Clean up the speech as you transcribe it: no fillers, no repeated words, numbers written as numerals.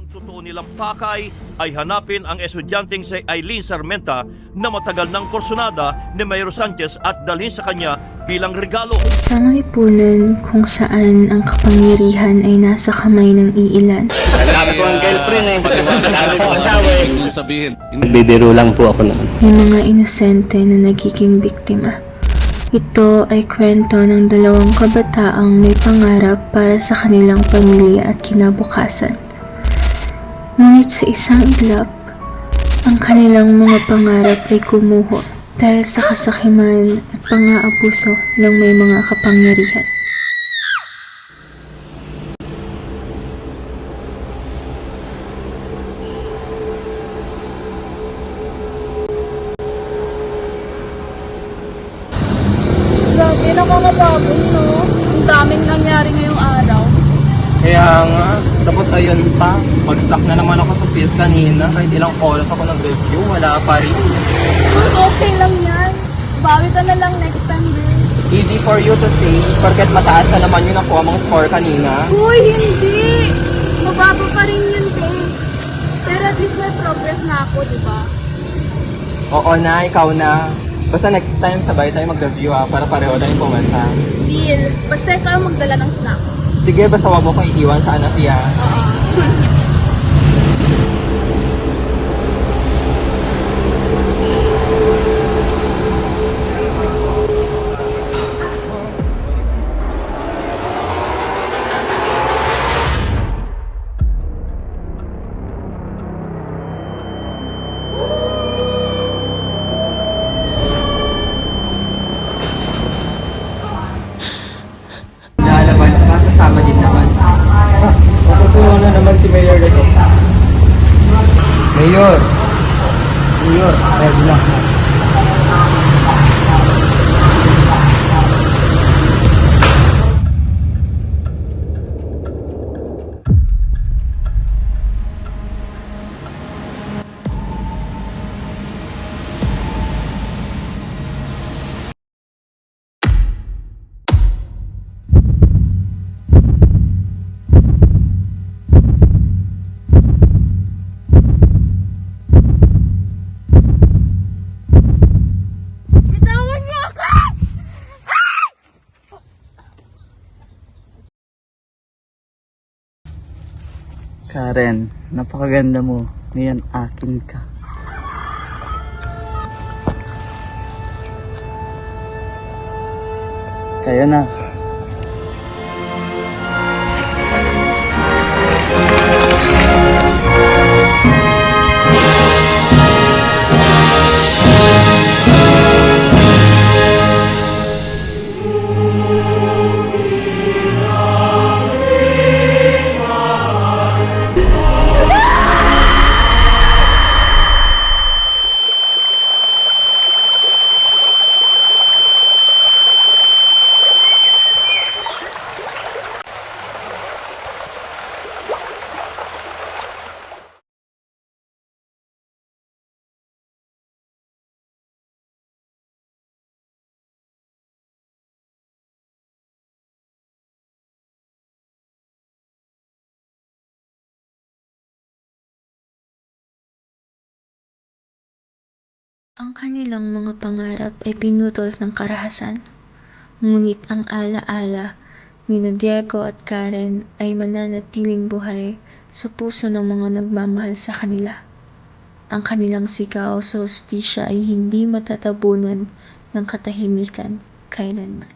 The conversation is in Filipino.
Ang totoo nilang pakay ay hanapin ang estudyanteng si Eileen Sarmenta na matagal ng kursunada ni Mayro Sanchez at dalhin sa kanya bilang regalo. Isang lipunan kung saan ang kapangyarihan ay nasa kamay ng iilan. Sabi ko ang girlfriend eh. Sabi ko asawa eh. Sabihin, Nagbibiro lang po ako noon. May mga inosente na nagiging biktima. Ito ay kwento ng dalawang kabataang may pangarap para sa kanilang pamilya at kinabukasan. Ngunit sa isang iglap, ang kanilang mga pangarap ay kumuho dahil sa kasakiman at pang-aabuso ng may mga kapangyarihan. Grabe, nakakapagod, no? Ang daming nangyari ngayong araw. Kaya nga, tapos ayun pa, bagsak na naman ako sa field kanina, kahit ilang oras ako nag-review, wala pa rin. Okay lang yan. Bawi ka na lang next time, girl. Easy for you to say, porket mataas na naman yung nakuha mong score kanina. Uy, hindi! Mababa pa rin yun, babe. Pero at least may progress na ako, di ba? Oo na, ikaw na. Basta next time, sabay tayo mag-review ha, para pareho tayong pumasa. Deal. Basta ikaw ang magdala ng snacks. Sige, basta wag mo kong iiwan sa Anafi ha. Lalaban ka, sasama din naman. Matutulungan na naman si Mayor dito. Mayor! Mayor, red lang. Bitawan niyo ako! Karen, napakaganda mo. Ngayon, akin ka. Kaya na. Ang kanilang mga pangarap ay pinutol ng karahasan. Ngunit ang alaala ni Diego at Karen ay mananatiling buhay sa puso ng mga nagmamahal sa kanila. Ang kanilang sigaw sa hustisya ay hindi matatabunan ng katahimikan kailanman.